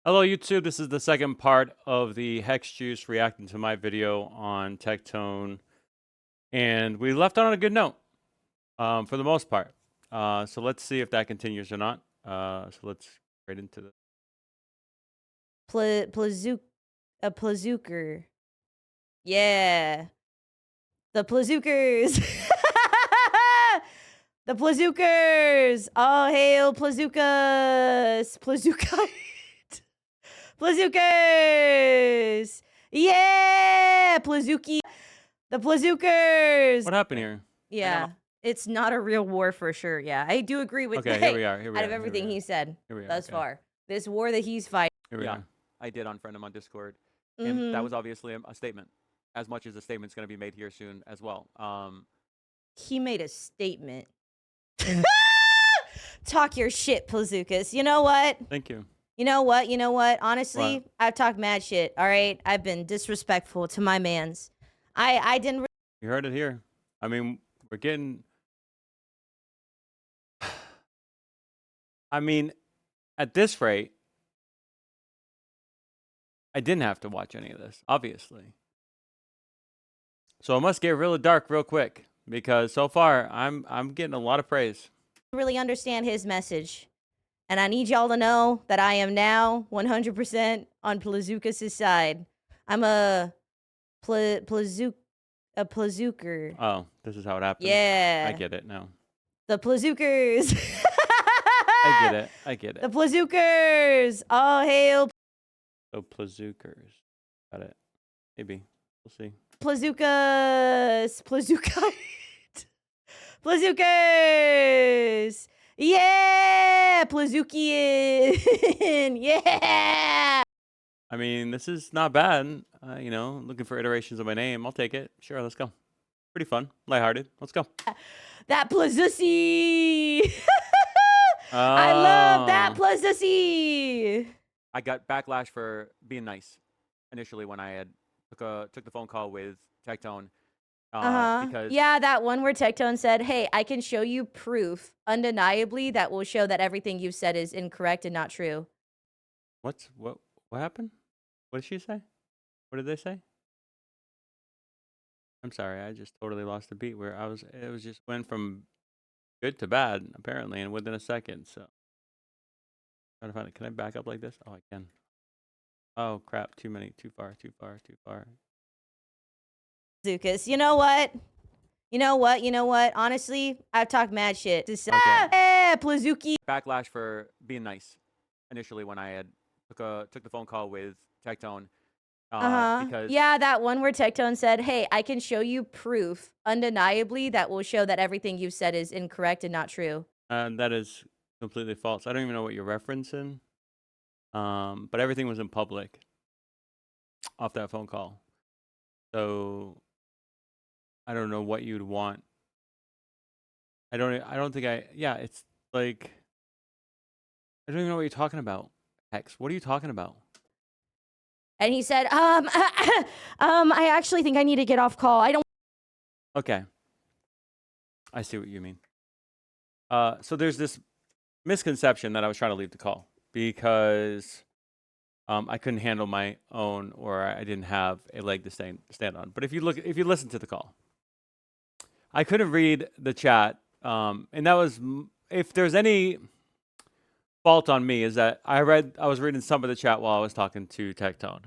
Hello YouTube, this is the second part of the Hex Juice reacting to my video on Tectone. And we left on a good note, for the most part. So let's see if that continues or not. So let's right into the... Plazooker. Yeah. The Plazookers. The Plazookers. All hail Plazookas. Plazookite. Plazookers. Yeah. Plazookie. The Plazookers. What happened here? Yeah. It's not a real war for sure. Yeah. I do agree with Okay, here we are. Here we out are. of Here we everything are. he said Here we are. thus Okay. far. This war that he's fighting. Here we Yeah, are. I did unfriend him on Discord, and that was obviously a statement, as much as a statement's going to be made here soon as well. He made a statement. Talk your shit, Plazookas. You know what? Thank you. You know what? You know what? Honestly, What? I've talked mad shit. All right, I've been disrespectful to my mans. I didn't. You heard it here. I mean, we're getting... I mean, at this rate, I didn't have to watch any of this, obviously. So it must get really dark real quick because so far I'm getting a lot of praise. Really understand his message, and I need y'all to know that I am now 100% on Plazookas' side. I'm a Plazooker. Oh, this is how it happens. Yeah. I get it now. The Plazookers. I get it. I get The it. Plazookers. All hail So Plazookers. Got it. Maybe. We'll see. Plazookas. Plazookite. Plazookers. Yeah. Plazookian. Yeah. I mean, this is not bad. You know, looking for iterations of my name. I'll take it. Sure, let's go. Pretty fun. Lighthearted. Let's go. That Plazussy. I love that Plazussy. I got backlash for being nice initially when I had took the phone call with Tectone. Because yeah, that one where Tectone said, "Hey, I can show you proof undeniably that will show that everything you've said is incorrect and not true." what happened? What did she say? What did they say? I'm sorry, I just totally lost the beat where it was just went from good to bad, apparently, and within a second, so. Trying to find it. Can I back up like this? Oh, I can. Oh, crap. Too many. Too far. Too far. Too far. Zukas, you know what? You know what? You know what? Honestly, I've talked mad shit. Plazuki. backlash for being nice initially when I had took the phone call with Tectone. Because yeah, that one where Tectone said, "Hey, I can show you proof undeniably that will show that everything you've said is incorrect and not true." That is completely false. I don't even know what you're referencing. But everything was in public off that phone call. So I don't know what you'd want. I don't think yeah, it's like I don't even know what you're talking about. Hex, what are you talking about? And he said, I actually think I need to get off call. I don't. Okay. I see what you mean. So there's this misconception that I was trying to leave the call because I couldn't handle my own, or I didn't have a leg to stand on. But if you listen to the call, I couldn't read the chat, and that was, if there's any fault on me, is that I was reading some of the chat while I was talking to Tectone,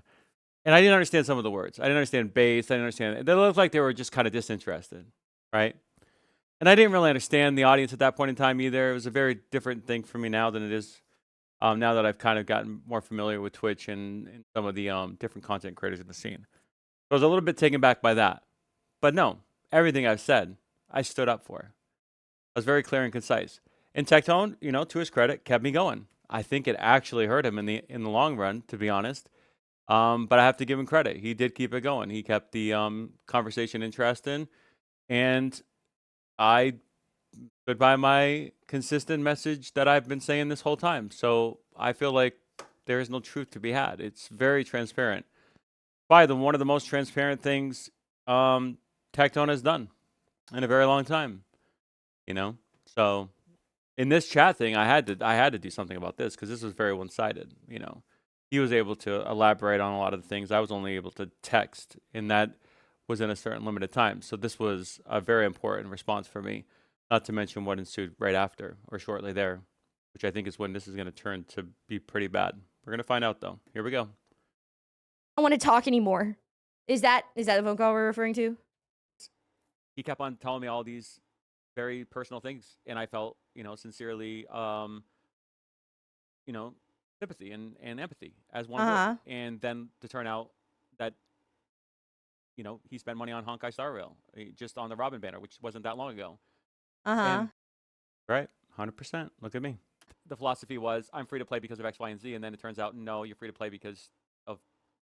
and I didn't understand some of the words. I didn't understand bass. I didn't understand. They looked like they were just kind of disinterested, right? And I didn't really understand the audience at that point in time either. It was a very different thing for me now than it is now that I've kind of gotten more familiar with Twitch and some of the different content creators in the scene. So I was a little bit taken back by that. But no, everything I've said, I stood up for. I was very clear and concise. And Tectone, you know, to his credit, kept me going. I think it actually hurt him in the long run, to be honest. But I have to give him credit. He did keep it going. He kept the conversation interesting. And I stood by my consistent message that I've been saying this whole time. So I feel like there is no truth to be had. It's very transparent. Probably one of the most transparent things Tectone has done in a very long time. You know? So in this chat thing, I had to do something about this because this was very one-sided, you know. he was able to elaborate on a lot of the things. I was only able to text, and that was in a certain limited time. So this was a very important response for me, not to mention what ensued right after or shortly there, which I think is when this is going to turn to be pretty bad. We're going to find out, though. Here we go. I don't want to talk anymore. Is that the phone call we're referring to? He kept on telling me all these very personal things, and I felt, sincerely, sympathy and empathy as one Uh-huh. would. And then to turn out that, he spent money on Honkai Star Rail, just on the Robin banner, which wasn't that long ago. Uh-huh. And right, 100%. Look at me. The philosophy was, I'm free to play because of X, Y, and Z, and then it turns out, no, you're free to play because of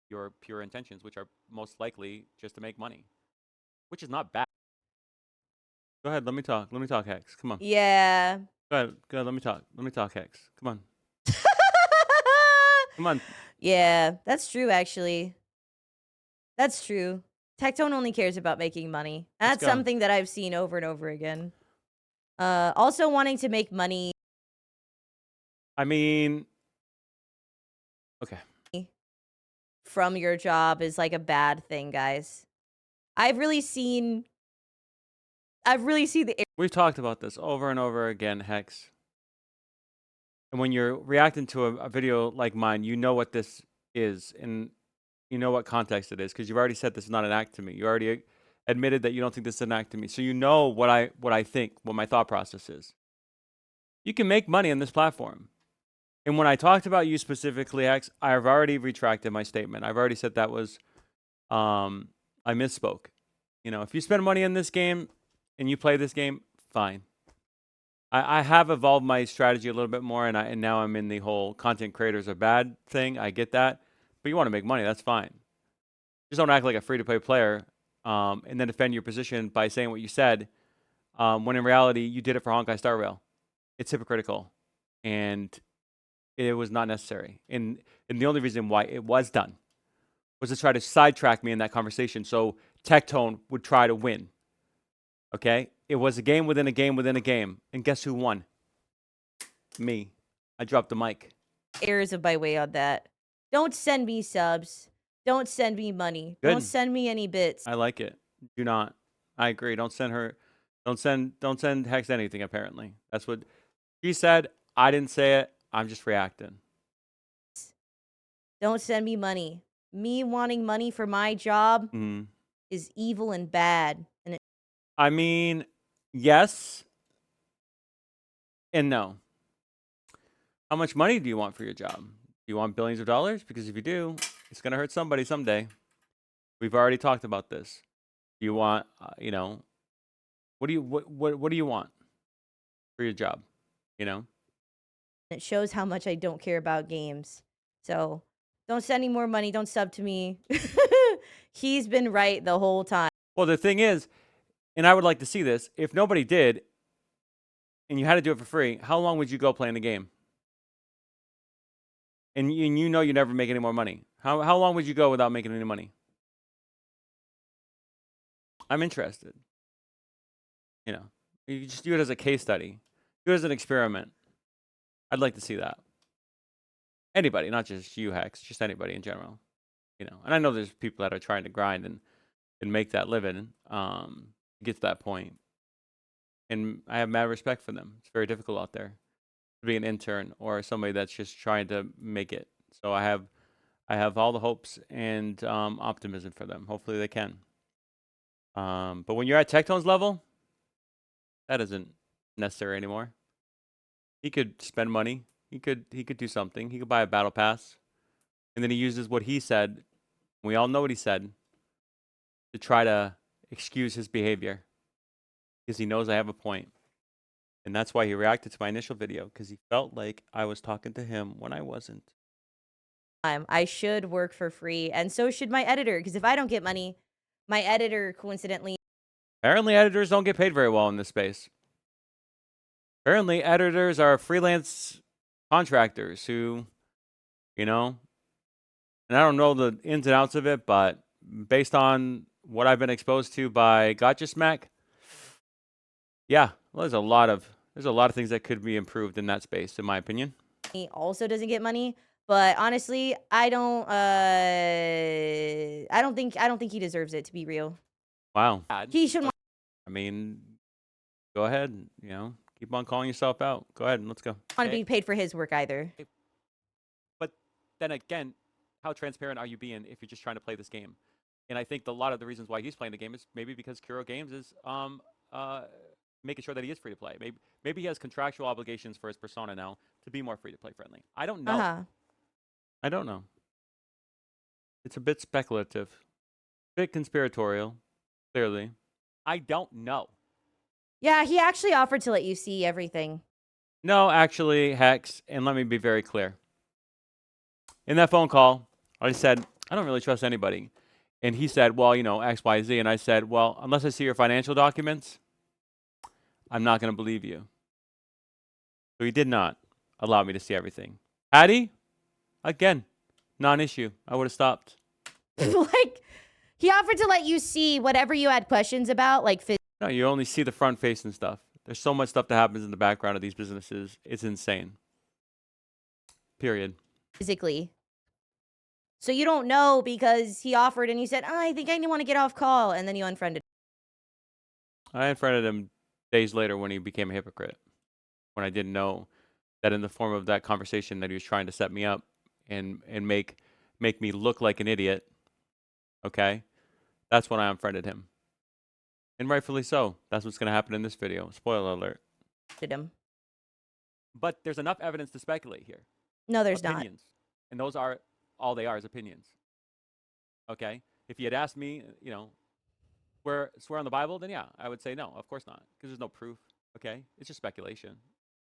your pure intentions, which are most likely just to make money, which is not bad. Go ahead, let me talk. Let me talk, Hex. Come on. Yeah. Go ahead. Let me talk. Let me talk, Hex. Come on. Come on. Yeah, that's true, actually. That's true. Tectone only cares about making money. Let's That's go. something that I've seen over and over again. Also wanting to make money I mean, okay. from your job is like a bad thing, guys. I've really seen the We've talked about this over and over again, Hex. And when you're reacting to a video like mine, you know what this is and you know what context it is because you've already said this is not an act to me. You already admitted that you don't think this is an act to me. So you know what I think, what my thought process is. You can make money on this platform. And when I talked about you specifically, Hex, I've already retracted my statement. I've already said that was I misspoke. If you spend money on this game and you play this game, fine. I have evolved my strategy a little bit more, and now I'm in the whole content creators are bad thing. I get that, but you want to make money, that's fine. Just don't act like a free-to-play player, and then defend your position by saying what you said, when in reality you did it for Honkai Star Rail. It's hypocritical, and it was not necessary. And the only reason why it was done was to try to sidetrack me in that conversation, so Tectone would try to win. Okay? It was a game within a game within a game. And guess who won? Me. I dropped the mic. errors of my way on that. Don't send me subs. Don't send me money. Good. Don't send me any bits. I like it. Do not. I agree. Don't send her. Don't send Hex anything, apparently. That's what she said. I didn't say it. I'm just reacting. Don't send me money. Me wanting money for my job is evil and bad. And I mean, yes and no. How much money do you want for your job? Do you want billions of dollars? Because if you do, it's going to hurt somebody someday. We've already talked about this. Do you want, what do you want for your job? it shows how much I don't care about games. So don't send any more money. Don't sub to me. He's been right the whole time. Well, the thing is, and I would like to see this, if nobody did and you had to do it for free, how long would you go playing the game? And you know you never make any more money. How long would you go without making any money? I'm interested. You just do it as a case study. Do it as an experiment. I'd like to see that. Anybody, not just you, Hex, just anybody in general. And I know there's people that are trying to grind and make that living, get to that point. And I have mad respect for them. It's very difficult out there to be an intern or somebody that's just trying to make it. So I have all the hopes and optimism for them. Hopefully they can. But when you're at Tectone's level, that isn't necessary anymore. He could spend money. He could do something. He could buy a battle pass. And then he uses what he said. We all know what he said to try to excuse his behavior because he knows I have a point. And that's why he reacted to my initial video, because he felt like I was talking to him when I wasn't. I should work for free, and so should my editor, because if I don't get money, my editor coincidentally. Apparently, editors don't get paid very well in this space. Apparently, editors are freelance contractors who, and I don't know the ins and outs of it, but based on what I've been exposed to by Gotcha Smack, yeah, well, there's a lot of things that could be improved in that space, in my opinion. He also doesn't get money, But honestly, I don't think he deserves it, to be real. Wow. He shouldn't I mean, go ahead. You know, keep on calling yourself out. Go ahead and let's go. want to be paid for his work either. But then again, how transparent are you being if you're just trying to play this game? And I think a lot of the reasons why he's playing the game is maybe because Kuro Games is making sure that he is free to play. Maybe he has contractual obligations for his persona now to be more free to play friendly. I don't know. I don't know. It's a bit speculative, a bit conspiratorial, clearly. I don't know. Yeah, he actually offered to let you see everything. No, actually, Hex, and let me be very clear. In that phone call, I said, I don't really trust anybody. And he said, well, you know, X, Y, Z. And I said, well, unless I see your financial documents, I'm not going to believe you. So he did not allow me to see everything. Had he? Again, non-issue. I would have stopped. Like, he offered to let you see whatever you had questions about, like No, you only see the front face and stuff. There's so much stuff that happens in the background of these businesses. It's insane. Period. physically. So you don't know because he offered and you said, oh, I think I want to get off call. And then you unfriended. I unfriended him days later when he became a hypocrite. When I didn't know that in the form of that conversation that he was trying to set me up and make me look like an idiot. Okay? That's when I unfriended him. And rightfully so. That's what's going to happen in this video. Spoiler alert. Him. But there's enough evidence to speculate here. No, there's Opinions. And those are all they are is opinions. Okay? If you had asked me, you know, swear on the Bible, then yeah, I would say no, of course not. Because there's no proof. Okay? It's just speculation.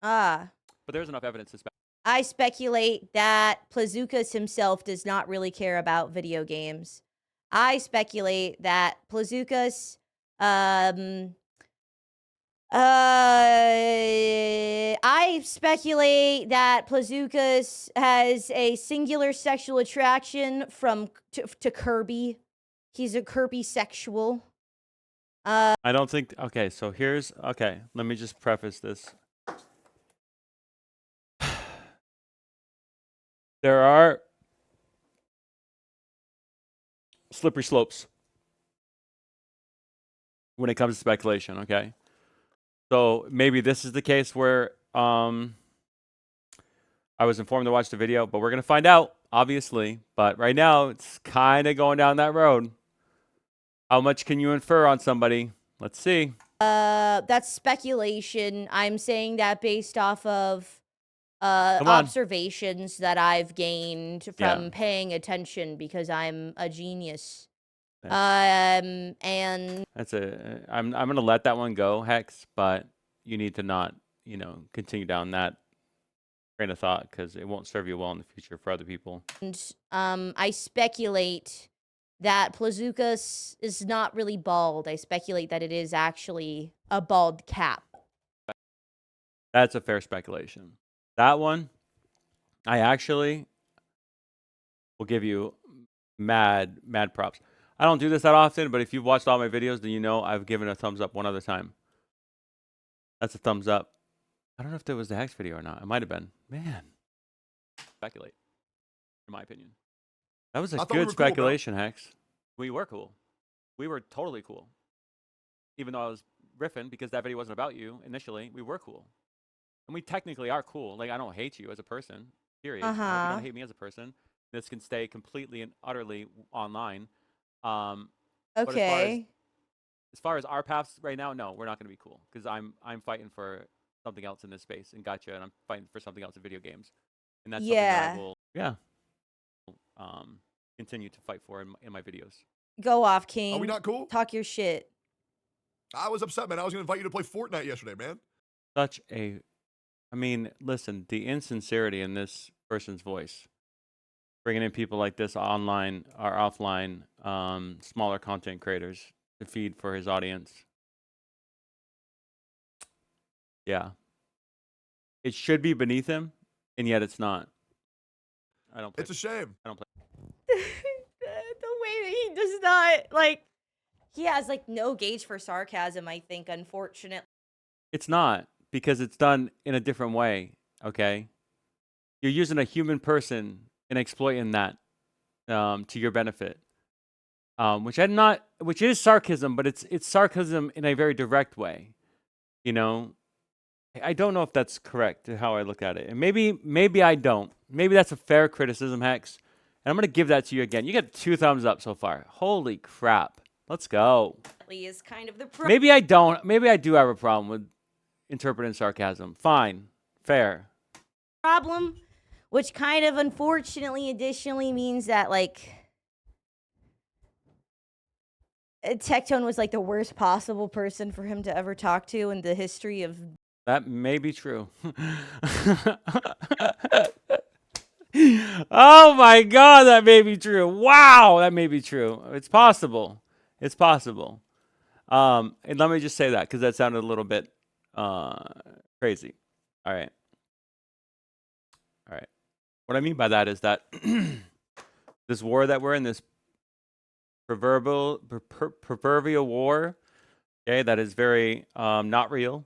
not. But there's enough evidence to speculate. I speculate that Plazukas himself does not really care about video games. I speculate that Plazukas, I speculate that Plazukas has a singular sexual attraction to Kirby. He's a Kirby sexual. I don't think. Okay, so here's. Okay, let me just preface this. There are slippery slopes when it comes to speculation, okay? So maybe this is the case where I was informed to watch the video, but we're going to find out, obviously. But right now, it's kind of going down that road. How much can you infer on somebody? Let's see. That's speculation. I'm saying that based off of Come on. observations that I've gained from Yeah. paying attention because I'm a genius. That's- And That's a. I'm going to let that one go, Hex. But you need to not, you know, continue down that train of thought because it won't serve you well in the future for other people. I speculate that Plazukas is not really bald. I speculate that it is actually a bald cap. That's a fair speculation. That one, I actually will give you mad props. I don't do this that often, but if you've watched all my videos, then you know I've given a thumbs up one other time. That's a thumbs up. I don't know if that was the Hex video or not. It might have been. Man, Speculate, in my opinion. that was a I thought we good were cool, bro. speculation, Hex. We were cool. We were totally cool. Even though I was riffing because that video wasn't about you initially, we were cool. And we technically are cool. Like, I don't hate you as a person, period. I hope you don't hate me as a person. This can stay completely and utterly online. But Okay. as far as our paths right now, no, we're not going to be cool because I'm fighting for something else in this space and gotcha, and I'm fighting for something else in video games, and that's something that I will continue to fight for in my videos. Go off, King. Are we not cool? Talk your shit. I was upset, man. I was going to invite you to play Fortnite yesterday, man. Such a, I mean, listen, the insincerity in this person's voice, bringing in people like this online or offline, smaller content creators to feed for his audience. Yeah. It should be beneath him, and yet it's not. I don't play. It's a shame. I don't play. The way that he does not, like, he has, like, no gauge for sarcasm, I think, unfortunately. It's not because it's done in a different way, okay? You're using a human person and exploiting that to your benefit. Which is sarcasm, but it's sarcasm in a very direct way. You know, I don't know if that's correct to how I look at it, and maybe I don't. Maybe that's a fair criticism, Hex. And I'm gonna give that to you again. You got 2 thumbs up so far. Holy crap! Let's go. Is kind of the Maybe I don't. Maybe I do have a problem with interpreting sarcasm. Fine, fair. problem, which kind of unfortunately additionally means that like Tectone was like the worst possible person for him to ever talk to in the history of. That may be true. Oh my God, that may be true. Wow, that may be true. It's possible. It's possible. And let me just say that because that sounded a little bit crazy. All right. All right. What I mean by that is that this war that we're in, this proverbial war, okay, that is very not real.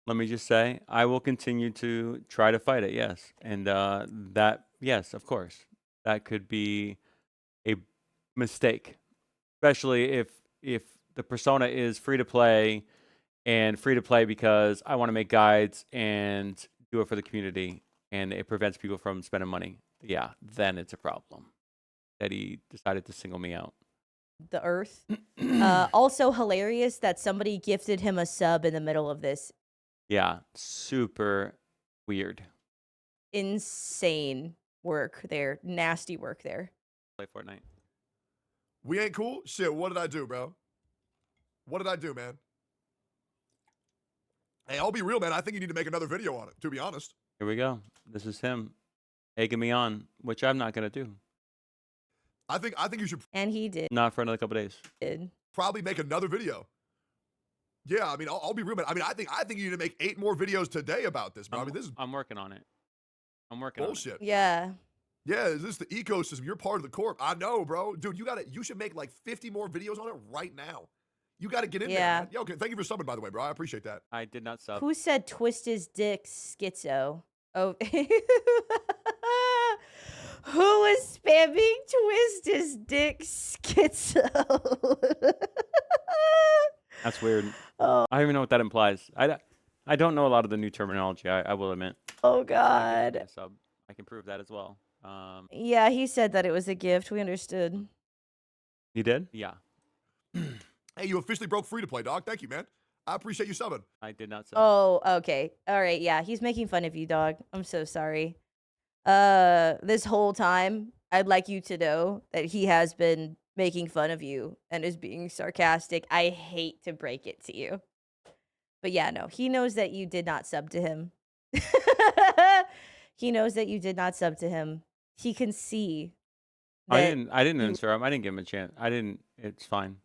Let me just say, I will continue to try to fight it, yes. And that, yes, of course, that could be a mistake, especially if the persona is free to play and free to play because I want to make guides and do it for the community and it prevents people from spending money. Yeah, then it's a problem that he decided to single me out. The earth. Also hilarious that somebody gifted him a sub in the middle of this. Yeah, super weird. Insane work there. Nasty work there. Play Fortnite. We ain't cool? Shit, what did I do, bro? What did I do, man? Hey, I'll be real, man. I think you need to make another video on it, to be honest. Here we go. This is him egging me on, which I'm not going to do. I think you should And he did. Not for another couple days. probably make another video. Yeah, I mean, I'll be real, man. I mean, I think you need to make 8 more videos today about this, bro. I mean, this is I'm working on it. I'm working bullshit. on it. Yeah. Yeah, this is the ecosystem. You're part of the corp. I know, bro. Dude, you should make like 50 more videos on it right now. You got to get in there, man. Yeah, okay. Thank you for subbing, by the way, bro. I appreciate that. I did not sub. Who said twist his dick schizo? Oh. Who was spamming twist his dick schizo? That's weird. Oh. I don't even know what that implies. I don't know a lot of the new terminology, I will admit. Oh, God. Sub. I can prove that as well. Yeah, he said that it was a gift. We understood. He did? Yeah. Hey, you officially broke free to play, dog. Thank you, man. I appreciate you subbing. I did not sub. Oh, okay. All right. Yeah, he's making fun of you, dog. I'm so sorry. This whole time, I'd like you to know that he has been making fun of you and is being sarcastic. I hate to break it to you. But yeah, no, he knows that you did not sub to him. He knows that you did not sub to him. He can see. I didn't answer him. I didn't give him a chance. It's fine.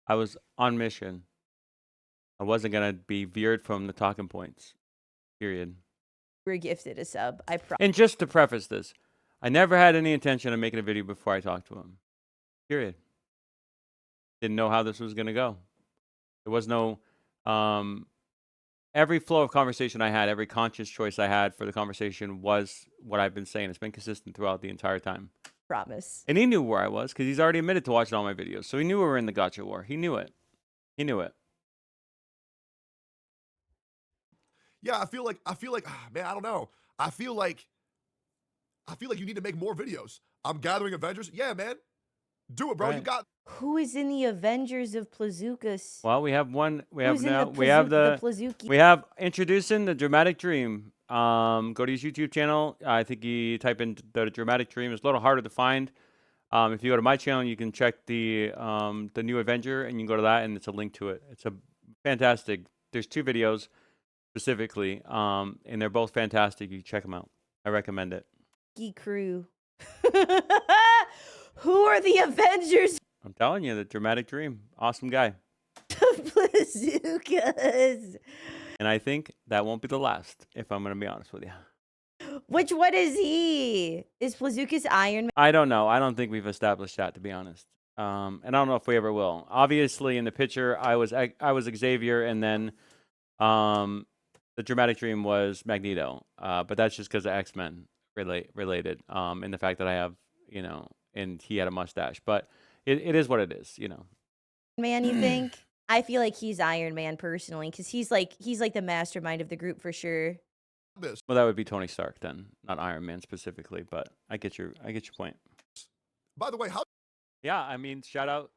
I was on mission. I wasn't going to be veered from the talking points. Period. You were gifted a sub. I promise. And just to preface this, I never had any intention of making a video before I talked to him. Period. Didn't know how this was going to go. There was no every flow of conversation I had, every conscious choice I had for the conversation was what I've been saying. It's been consistent throughout the entire time. Promise. And he knew where I was because he's already admitted to watching all my videos. So he knew we were in the gotcha war. He knew it. He knew it. Yeah, I feel like, man, I don't know. I feel like you need to make more videos. I'm gathering Avengers. Yeah, man. Do it, bro. Right. You got. Who is in the Avengers of Plazookas? Well, we have one. We have Who's in now. the We have the. Plazuki? We have introducing the Dramatic Dream. Go to his YouTube channel. I think you type in the Dramatic Dream. It's a little harder to find. If you go to my channel, you can check the new Avenger, and you can go to that, and it's a link to it. It's a fantastic. There's 2 videos specifically, and they're both fantastic. You check them out. I recommend it. Crew. Who are the Avengers I'm telling you, the Dramatic Dream. Awesome guy. of Plazookas? And I think that won't be the last, if I'm going to be honest with you. Which one is he? Is Plazookas Iron Man? I don't know. I don't think we've established that, to be honest. And I don't know if we ever will. Obviously, in the picture, I was Xavier, and then the dramatic dream was Magneto, but that's just because of X-Men related, and the fact that I have, you know, and he had a mustache. But it is what it is, you know. Man, you think? I feel like he's Iron Man personally, because he's like the mastermind of the group for sure. This. Well, that would be Tony Stark then, not Iron Man specifically. But I get your point. By the way, how Yeah, I mean, shout out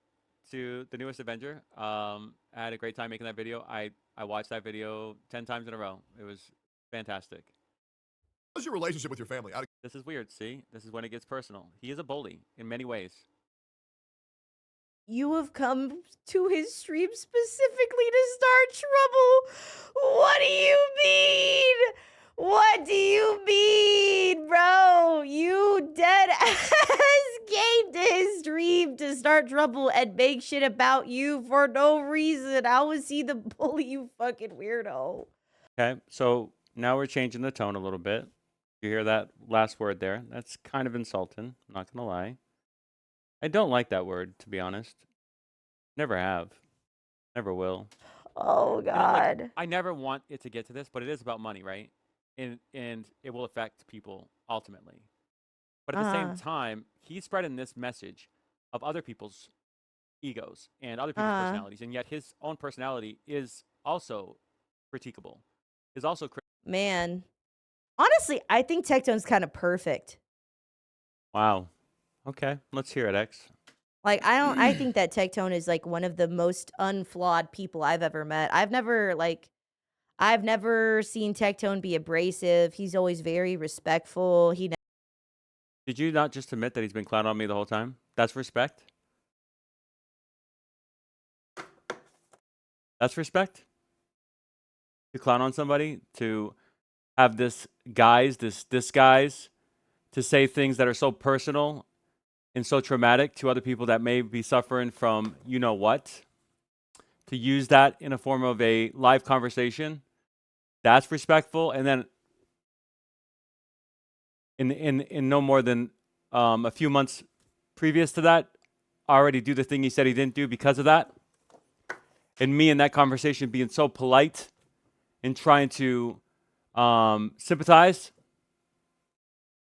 to the newest Avenger. I had a great time making that video. I watched that video 10 times in a row. It was fantastic. was your relationship with your family? This is weird. See, this is when it gets personal. He is a bully in many ways. You have come to his stream specifically to start trouble. What do you mean? What do you mean, bro? You dead ass came to his stream to start trouble and make shit about you for no reason. How was he the bully, you fucking weirdo? Okay, so now we're changing the tone a little bit. You hear that last word there? That's kind of insulting. I'm not gonna lie. I don't like that word, to be honest. Never have. Never will. Oh, You know, God. like, I never want it to get to this, but it is about money, right? And it will affect people ultimately. But at the same time, he's spreading this message of other people's egos and other people's personalities, and yet his own personality is also critiquable. Is also Man. Honestly, I think Tectone's kind of perfect. wow. Okay, let's hear it, X. Like, I think that Tectone is like one of the most unflawed people I've ever met. I've never seen Tectone be abrasive. He's always very respectful. Did you not just admit that he's been clowning on me the whole time? That's respect? That's respect? To clown on somebody? To have this disguise to say things that are so personal and so traumatic to other people that may be suffering from you know what? To use that in a form of a live conversation? That's respectful. And then in no more than a few months previous to that, already do the thing he said he didn't do because of that. And me in that conversation being so polite and trying to sympathize.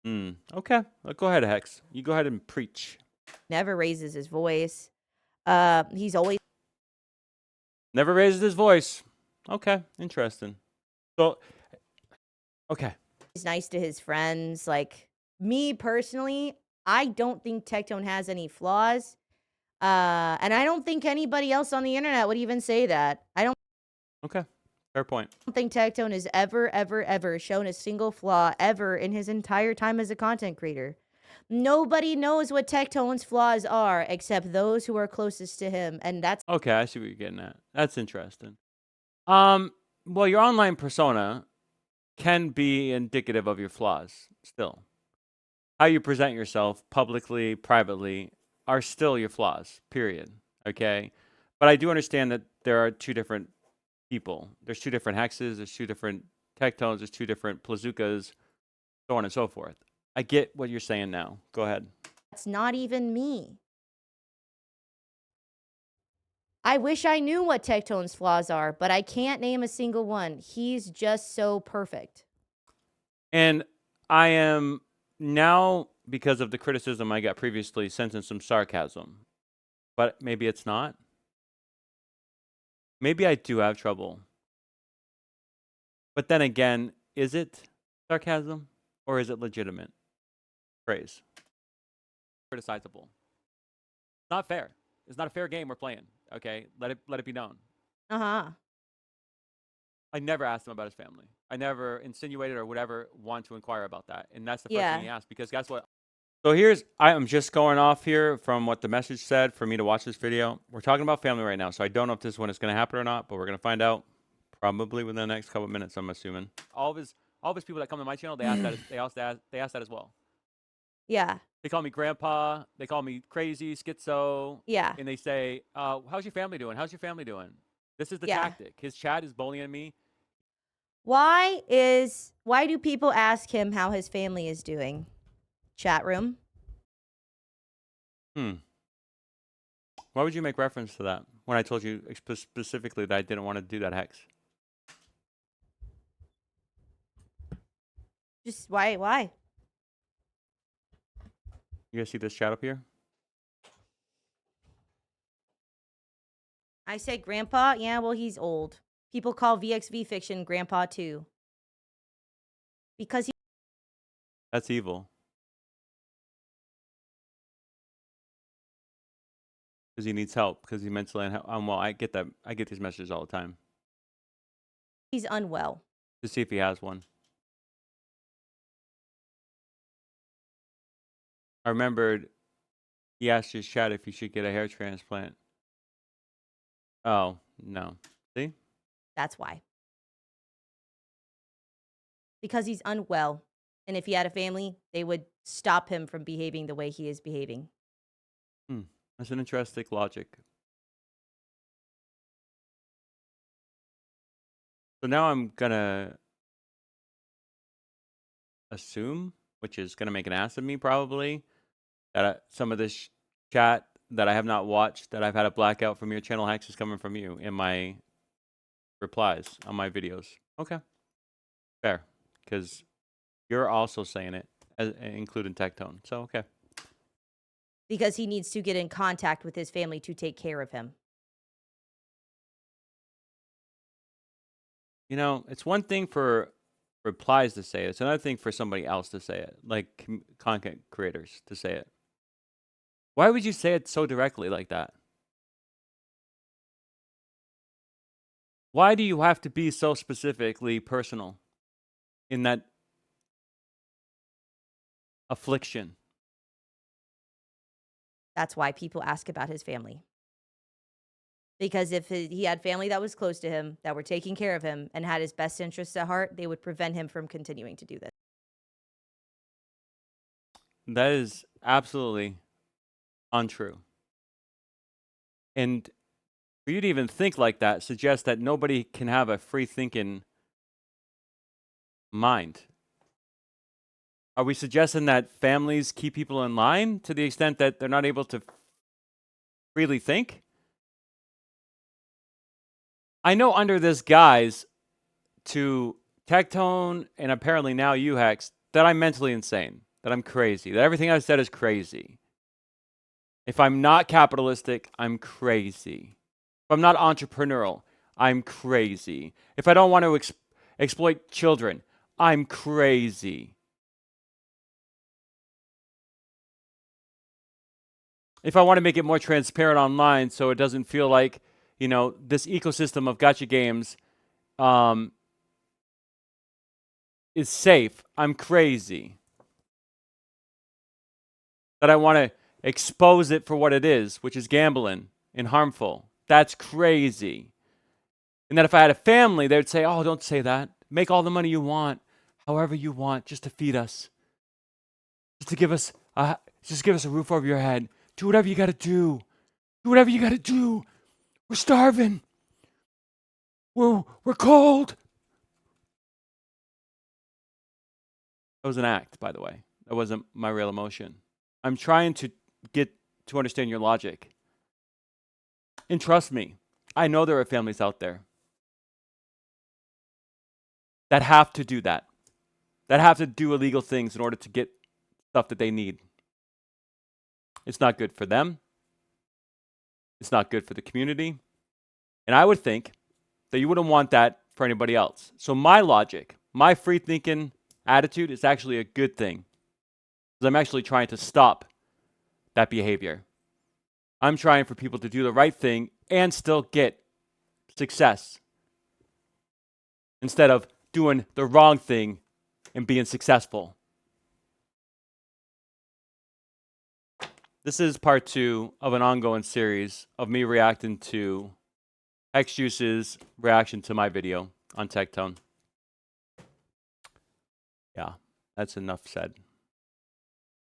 Okay, go ahead, Hex. You go ahead and preach. never raises his voice. He's always Never raises his voice. Okay, interesting. So, okay. nice to his friends. Like, me personally, I don't think Tectone has any flaws. And I don't think anybody else on the internet would even say that. I don't Okay, fair point. think Tectone has ever shown a single flaw ever in his entire time as a content creator. Nobody knows what Tectone's flaws are except those who are closest to him, and that's Okay, I see what you're getting at. That's interesting. Well, your online persona can be indicative of your flaws still. How you present yourself publicly, privately are still your flaws, period. Okay? But I do understand that there are two different people. There's two different hexes, there's two different Tectones, there's two different Plazukas, so on and so forth. I get what you're saying now. Go ahead. not even me. I wish I knew what Tectone's flaws are, but I can't name a single one. He's just so perfect. And I am now, because of the criticism I got previously, sensing some sarcasm. But maybe it's not. Maybe I do have trouble. But then again, is it sarcasm or is it legitimate praise? Criticizable. Not fair. It's not a fair game we're playing. Okay, let it be known. I never asked him about his family. I never insinuated or whatever want to inquire about that. And that's the first thing he asked, because guess what? So I'm just going off here from what the message said for me to watch this video. We're talking about family right now, so I don't know if this one is going to happen or not, but we're going to find out probably within the next couple of minutes, I'm assuming. All of his people that come to my channel, they ask that as well. Yeah. They call me grandpa. They call me crazy, schizo. Yeah. And they say, how's your family doing? How's your family doing? This is the tactic. His chat is bullying me. Why do people ask him how his family is doing? Chat room. Why would you make reference to that when I told you specifically that I didn't want to do that, Hex? Just why? You guys see this chat up here? I said grandpa. Yeah, well, he's old. People call VXV fiction grandpa too. Because That's evil. Because he needs help. Because he's mentally unwell. I get that. I get these messages all the time. he's unwell. To see if he has one. I remembered he asked his chat if he should get a hair transplant. Oh, no. See? That's why. Because he's unwell. And if he had a family, they would stop him from behaving the way he is behaving. That's an interesting logic. So now I'm going to assume, which is going to make an ass of me probably, that some of this chat that I have not watched, that I've had a blackout from your channel hacks is coming from you in my replies on my videos. Okay. Fair. Because you're also saying it, including Tectone. So, okay. Because he needs to get in contact with his family to take care of him. You know, it's one thing for replies to say it. It's another thing for somebody else to say it, like content creators to say it. Why would you say it so directly like that? Why do you have to be so specifically personal in that affliction? That's why people ask about his family. Because if he had family that was close to him, that were taking care of him, and had his best interests at heart, they would prevent him from continuing to do this. That is absolutely untrue. And for you to even think like that suggests that nobody can have a free thinking mind. Are we suggesting that families keep people in line to the extent that they're not able to freely think? I know under this guise to Tectone and apparently now UHEX that I'm mentally insane, that I'm crazy, that everything I've said is crazy. If I'm not capitalistic, I'm crazy. If I'm not entrepreneurial, I'm crazy. If I don't want to exploit children, I'm crazy. If I want to make it more transparent online so it doesn't feel like, you know, this ecosystem of gacha games is safe, I'm crazy. That I want to expose it for what it is, which is gambling and harmful. That's crazy. And that if I had a family, they would say, oh, don't say that. Make all the money you want, however you want, just to feed us. Just to give us a roof over your head. Do whatever you got to do. Do whatever you got to do. We're starving. We're cold. That was an act, by the way. That wasn't my real emotion. I'm trying to get to understand your logic. And trust me, I know there are families out there that have to do that have to do illegal things in order to get stuff that they need. It's not good for them. It's not good for the community. And I would think that you wouldn't want that for anybody else. So my logic, my free thinking attitude is actually a good thing. Because I'm actually trying to stop that behavior. I'm trying for people to do the right thing and still get success. Instead of doing the wrong thing and being successful. This is part 2 of an ongoing series of me reacting to X-Juice's reaction to my video on Tectone. Yeah, that's enough said.